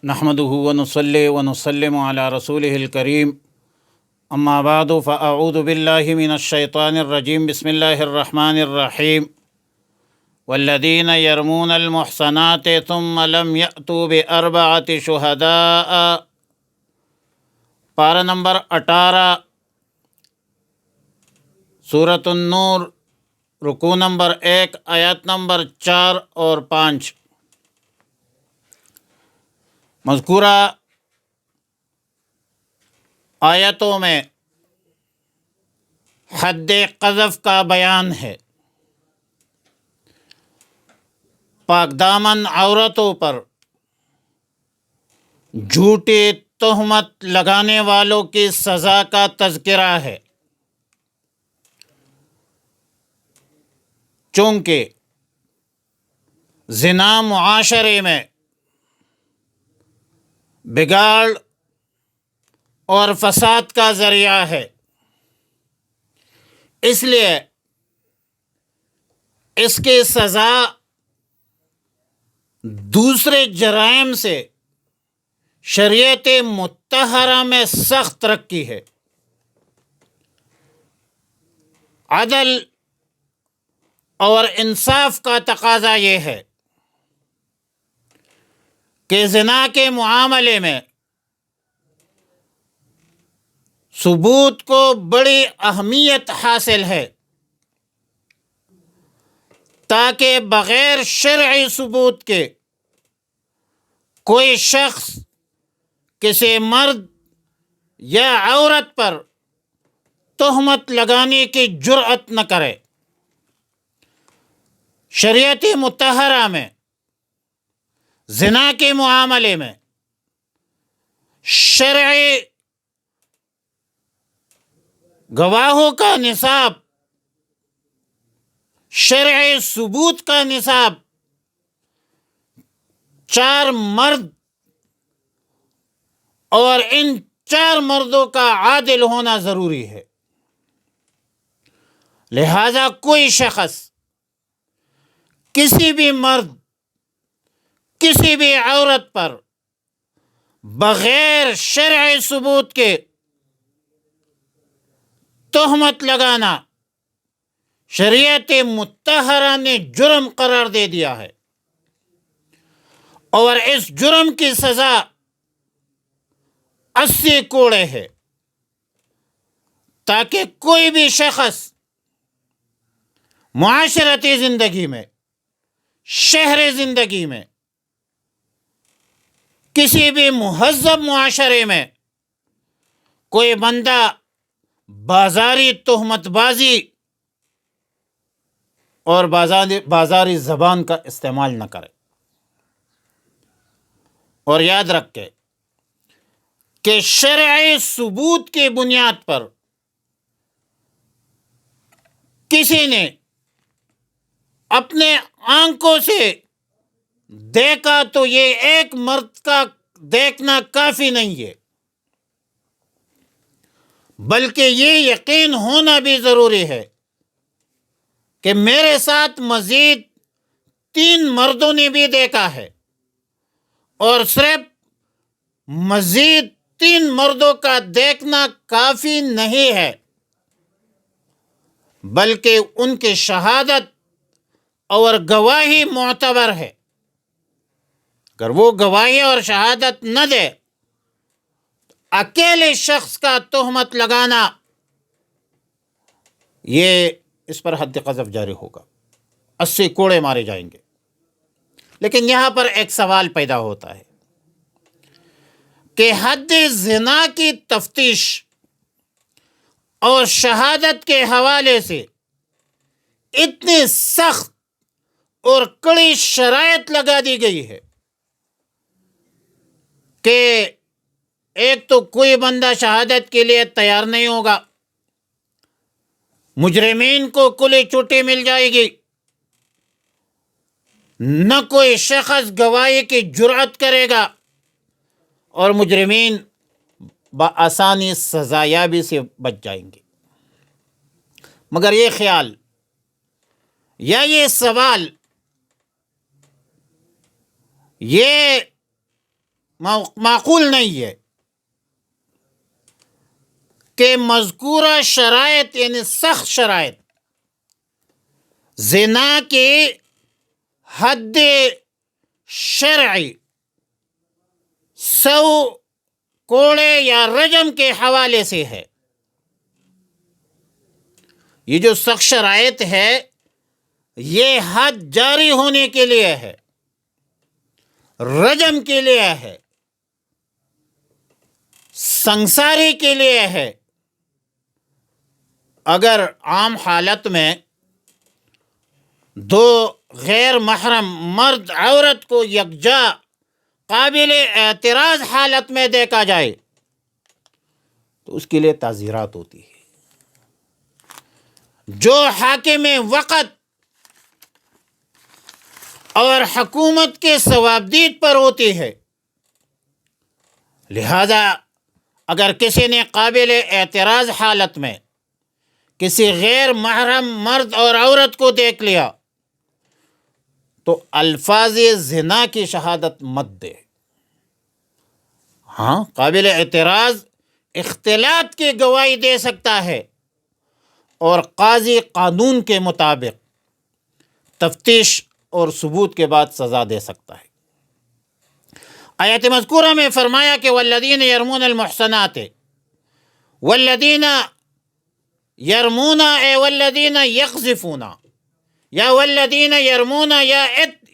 نحمده ونصلي ونسلم على رسوله الكريم اما بعد فاعوذ بالله من الشيطان الرجيم بسم الله الرحمن الرحيم والذين يرمون المحصنات ثم لم يأتوا بأربعة شهداء پارہ نمبر 18 سورۃ النور، رکوع نمبر 1، آیات نمبر 4 اور 5۔ مذکورہ آیتوں میں حد قذف کا بیان ہے۔ پاک دامن عورتوں پر جھوٹی تہمت لگانے والوں کی سزا کا تذکرہ ہے، چونکہ زنا معاشرے میں بگاڑ اور فساد کا ذریعہ ہے، اس لیے اس کی سزا دوسرے جرائم سے شریعت مطہرہ میں سخت رکھی ہے۔ عدل اور انصاف کا تقاضا یہ ہے کہ زنا کے معاملے میں ثبوت کو بڑی اہمیت حاصل ہے، تاکہ بغیر شرعی ثبوت کے کوئی شخص کسی مرد یا عورت پر تہمت لگانے کی جرأت نہ کرے۔ شریعت مطہرہ میں زنا کے معاملے میں شرعی گواہوں کا نصاب، شرعی ثبوت کا نصاب 4 مرد اور ان 4 مردوں کا عادل ہونا ضروری ہے۔ لہذا کوئی شخص کسی بھی مرد، کسی بھی عورت پر بغیر شرعی ثبوت کے تہمت لگانا شریعت مطہرہ نے جرم قرار دے دیا ہے، اور اس جرم کی سزا 80 کوڑے ہے، تاکہ کوئی بھی شخص معاشرتی زندگی میں، شہری زندگی میں، کسی بھی مہذب معاشرے میں کوئی بندہ بازاری تہمت بازی اور بازاری زبان کا استعمال نہ کرے۔ اور یاد رکھے کہ شرعی ثبوت کی بنیاد پر کسی نے اپنے آنکھوں سے دیکھا تو یہ ایک مرد کا دیکھنا کافی نہیں ہے، بلکہ یہ یقین ہونا بھی ضروری ہے کہ میرے ساتھ مزید 3 مردوں نے بھی دیکھا ہے، اور صرف مزید 3 مردوں کا دیکھنا کافی نہیں ہے، بلکہ ان کی شہادت اور گواہی معتبر ہے۔ اگر وہ گواہی اور شہادت نہ دے، اکیلے شخص کا تہمت لگانا، یہ اس پر حد قذف جاری ہوگا، 80 کوڑے مارے جائیں گے۔ لیکن یہاں پر ایک سوال پیدا ہوتا ہے کہ حد زنا کی تفتیش اور شہادت کے حوالے سے اتنی سخت اور کڑی شرائط لگا دی گئی ہے کہ ایک تو کوئی بندہ شہادت کے لیے تیار نہیں ہوگا، مجرمین کو کھلی چھٹی مل جائے گی، نہ کوئی شخص گواہی کی جرأت کرے گا، اور مجرمین بآسانی سزایابی سے بچ جائیں گے۔ مگر یہ خیال یا یہ سوال یہ معقول نہیں ہے کہ مذکورہ شرائط یعنی سخت شرائط زنا کے حد شرعی 100 کوڑے یا رجم کے حوالے سے ہے. یہ جو سخت شرائط ہے یہ حد جاری ہونے کے لیے ہے، رجم کے لیے ہے، سنساری کے لیے ہے. اگر عام حالت میں دو غیر محرم مرد عورت کو یکجا قابل اعتراض حالت میں دیکھا جائے تو اس کے لیے تعزیرات ہوتی ہے. جو حاکم وقت اور حکومت کے ثوابدید پر ہوتی ہے، لہذا اگر کسی نے قابل اعتراض حالت میں کسی غیر محرم مرد اور عورت کو دیکھ لیا تو الفاظ زنا کی شہادت مت دے. ہاں، قابل اعتراض اختلاط کی گواہی دے سکتا ہے اور قاضی قانون کے مطابق تفتیش اور ثبوت کے بعد سزا دے سکتا ہے. آیت مذکورہ میں فرمایا کہ والذین یرمون المحصنات، والذین یرمون اے والذین یقذفون، یا والذین یرمون یا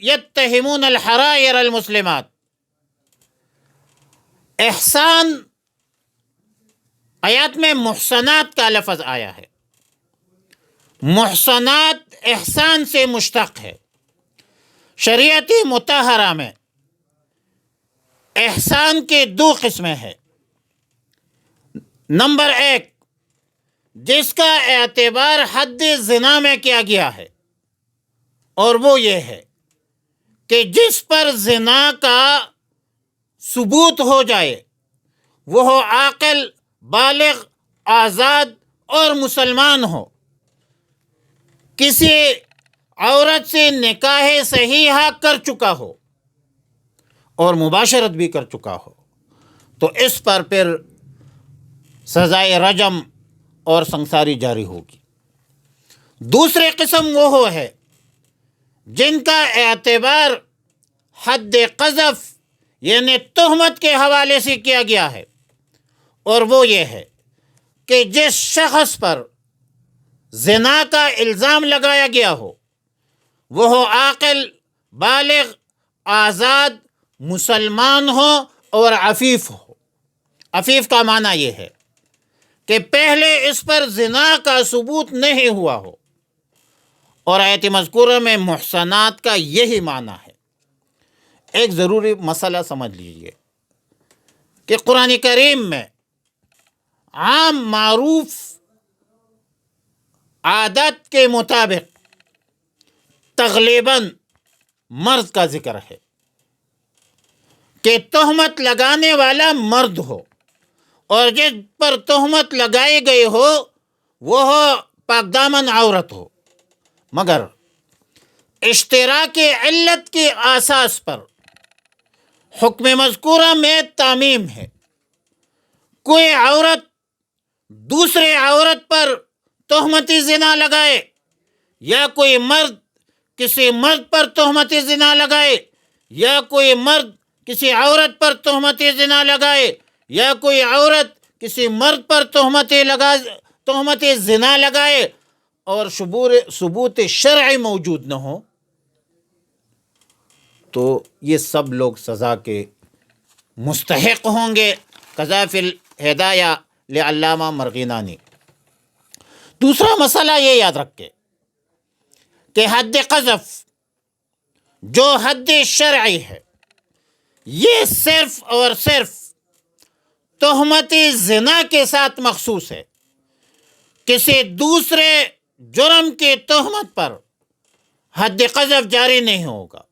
یتہمون الحرائر المسلمات. احسان آیات میں محصنات کا لفظ آیا ہے. محصنات احسان سے مشتق ہے. شریعت مطہرہ میں احسان کے 2 قسمیں ہیں. نمبر 1، جس کا اعتبار حد زنا میں کیا گیا ہے، اور وہ یہ ہے کہ جس پر زنا کا ثبوت ہو جائے وہ عاقل، بالغ، آزاد اور مسلمان ہو، کسی عورت سے نکاح صحیحہ کر چکا ہو اور مباشرت بھی کر چکا ہو، تو اس پر پھر سزائے رجم اور سنساری جاری ہوگی. دوسری قسم وہ ہے جن کا اعتبار حد قذف یعنی تہمت کے حوالے سے کیا گیا ہے، اور وہ یہ ہے کہ جس شخص پر زنا کا الزام لگایا گیا ہو وہ عاقل، بالغ، آزاد، مسلمان ہو اور عفیف ہو. عفیف کا معنی یہ ہے کہ پہلے اس پر زنا کا ثبوت نہیں ہوا ہو، اور آیت مذکورہ میں محصنات کا یہی معنی ہے. ایک ضروری مسئلہ سمجھ لیجئے کہ قرآن کریم میں عام معروف عادت کے مطابق تغلیباً مرد کا ذکر ہے کہ تہمت لگانے والا مرد ہو، اور جس پر تہمت لگائی گئی ہو وہ پاک دامن عورت ہو. مگر اشتراک علت کی اساس پر حکم مذکورہ میں تعمیم ہے. کوئی عورت دوسرے عورت پر تہمتی زنا لگائے، یا کوئی مرد کسی مرد پر تہمتی زنا لگائے، یا کوئی مرد کسی عورت پر تہمتی زنا لگائے، یا کوئی عورت کسی مرد پر تہمتی زنا لگائے اور ثبوت شرعی موجود نہ ہو، تو یہ سب لوگ سزا کے مستحق ہوں گے. قذافی الہدایہ لعلامہ مرغینانی. دوسرا مسئلہ یہ یاد رکھے کہ حد قذف جو حد شرعی ہے یہ صرف اور صرف تہمتی زنا کے ساتھ مخصوص ہے. کسی دوسرے جرم کی تہمت پر حد قذف جاری نہیں ہوگا.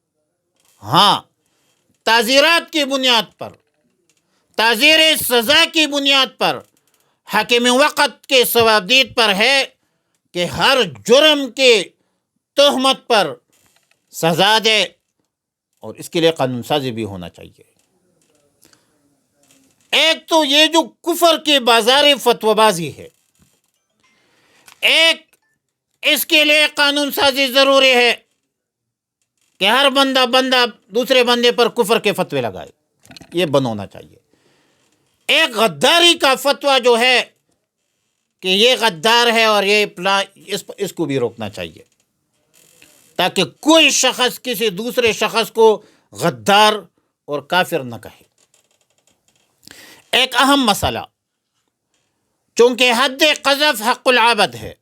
ہاں، تعزیرات کی بنیاد پر، تعزیر سزا کی بنیاد پر حاکم وقت کے ثوابدید پر ہے کہ ہر جرم کی تہمت پر سزا دے، اور اس کے لیے قانون سازی بھی ہونا چاہیے. ایک تو یہ جو کفر کی بازاری فتوی بازی ہے، ایک اس کے لیے قانون سازی ضروری ہے کہ ہر بندہ دوسرے بندے پر کفر کے فتوے لگائے، یہ بند ہونا چاہیے۔ ایک غداری کا فتویٰ جو ہے کہ یہ غدار ہے اور یہ اس کو بھی روکنا چاہیے، تاکہ کوئی شخص کسی دوسرے شخص کو غدار اور کافر نہ کہے۔ ایک اہم مسئلہ، چونکہ حد قذف حق العبد ہے،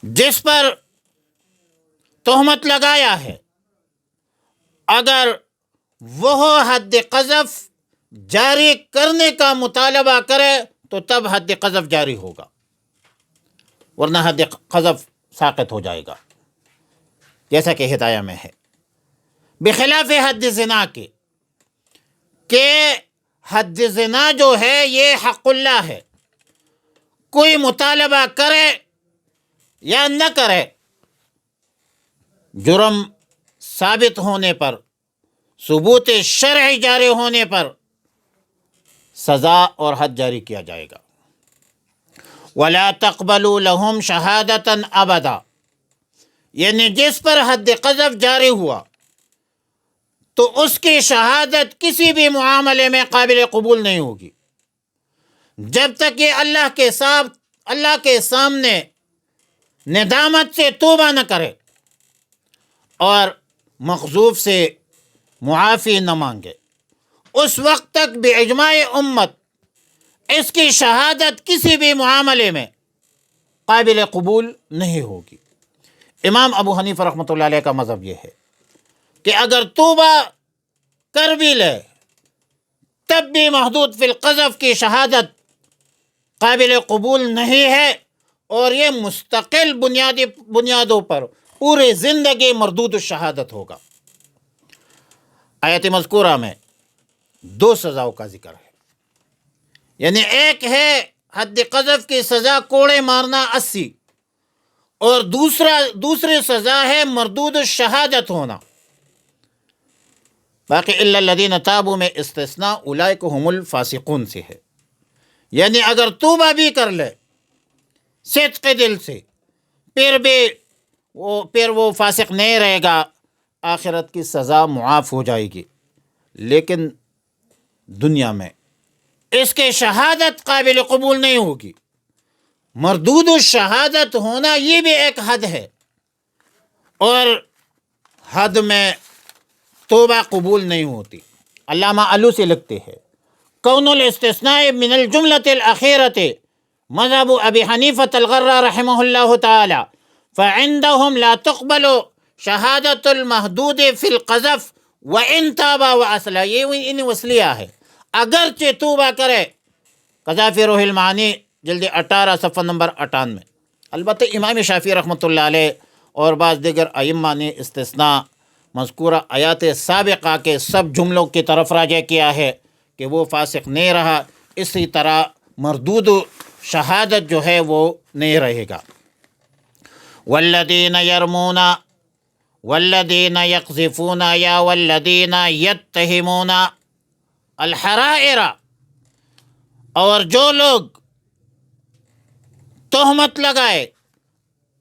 جس پر تہمت لگایا ہے، اگر وہ حد قذف جاری کرنے کا مطالبہ کرے تو تب حد قذف جاری ہوگا، ورنہ حد قذف ساقط ہو جائے گا، جیسا کہ ہدایہ میں ہے، بخلاف حد زنا کے، کہ حد زنا جو ہے یہ حق اللہ ہے، کوئی مطالبہ کرے یا نہ کرے، جرم ثابت ہونے پر، ثبوت شرعی جاری ہونے پر سزا اور حد جاری کیا جائے گا۔ وَلَا تَقْبَلُوا لَهُمْ شَهَادَةً أَبَدًا، یعنی جس پر حد قذف جاری ہوا تو اس کی شہادت کسی بھی معاملے میں قابل قبول نہیں ہوگی، جب تک یہ اللہ کے سامنے ندامت سے توبہ نہ کرے اور مخذوف سے معافی نہ مانگے، اس وقت تک باجماع امت اس کی شہادت کسی بھی معاملے میں قابل قبول نہیں ہوگی۔ امام ابو حنیفہ رحمۃ اللہ علیہ کا مذہب یہ ہے کہ اگر توبہ کر بھی لے تب بھی محدود فی القذف کی شہادت قابل قبول نہیں ہے، اور یہ مستقل بنیادوں پر پوری زندگی مردود الشہادت ہوگا۔ آیت مذکورہ میں دو سزاؤں کا ذکر ہے، یعنی ایک ہے حد قذف کی سزا کوڑے مارنا 80، اور دوسری سزا ہے مردود الشہادت ہونا۔ باقی الا الذین تابوا میں استثناء اولئک هم الفاسقون سے ہے، یعنی اگر توبہ بھی کر لے صدق دل سے پھر وہ فاسق نہیں رہے گا، آخرت کی سزا معاف ہو جائے گی، لیکن دنیا میں اس کے شہادت قابل قبول نہیں ہوگی۔ مردود الشہادت ہونا یہ بھی ایک حد ہے، اور حد میں توبہ قبول نہیں ہوتی۔ علامہ علوسی لکھتے ہیں کون الاستثناء من الجملة الأخيرة مذهب ابی حنیفة الغرہ رحمہ اللہ تعالی فعندهم لا تقبل شہادت المحدود فی القذف وان تاب واصلح، یہ ان وصلیہ ہے، اگرچہ توبہ کرے، قذافی روح المعانی جلد 18 صفحہ نمبر 98۔ البتہ امام شافعی رحمۃ اللہ علیہ اور بعض دیگر ائمہ نے استثناء مذکورہ آیات سابقہ کے سب جملوں کی طرف راجع کیا ہے کہ وہ فاسق نہیں رہا، اسی طرح مردود شہادت جو ہے وہ نہیں رہے گا۔ والذین یرمون والذین یقذفون یا والذین یتہمون الحرائر، اور جو لوگ تہمت لگائے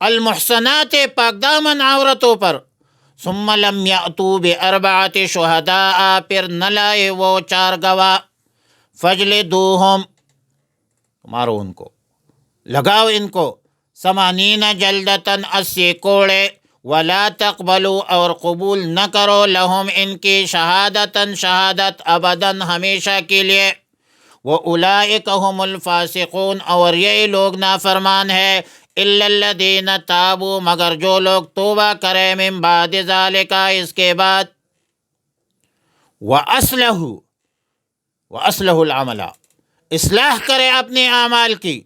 المحصنات پاک دامن عورتوں پر، ثم لم یأتوا باربعۃ شہداء، پھر نہ لائے وہ 4 گواہ، فجلدوہم، مارو ان کو، لگاؤ ان کو، 80 جلدتاً، 80 کوڑے، ولا تقبلوا، اور قبول نہ کرو، لہم ان کی، شہادتاً شہادت، ابداً ہمیشہ کے لیے، وَأُولَئِكَ هُمُ الْفَاسِقُونَ، اور یہ لوگ نافرمان ہے، إِلَّا الَّذِينَ تَابُوا، مگر جو لوگ توبہ کرے، من بعد ذالک، اس کے بعد، وَأَصْلَحُوا الْعَمَلَ، اصلاح کرے اپنے اعمال کی،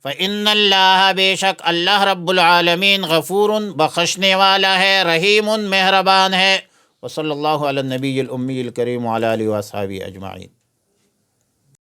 فَإِنَّ اللَّهَ، بے شک اللہ رب العالمین، غفور، بخشنے والا ہے، رحیم، مہربان ہے۔ وصلی اللہ علی النبی الامی الکریم وعلی آلہ وصحبہ اجمعین۔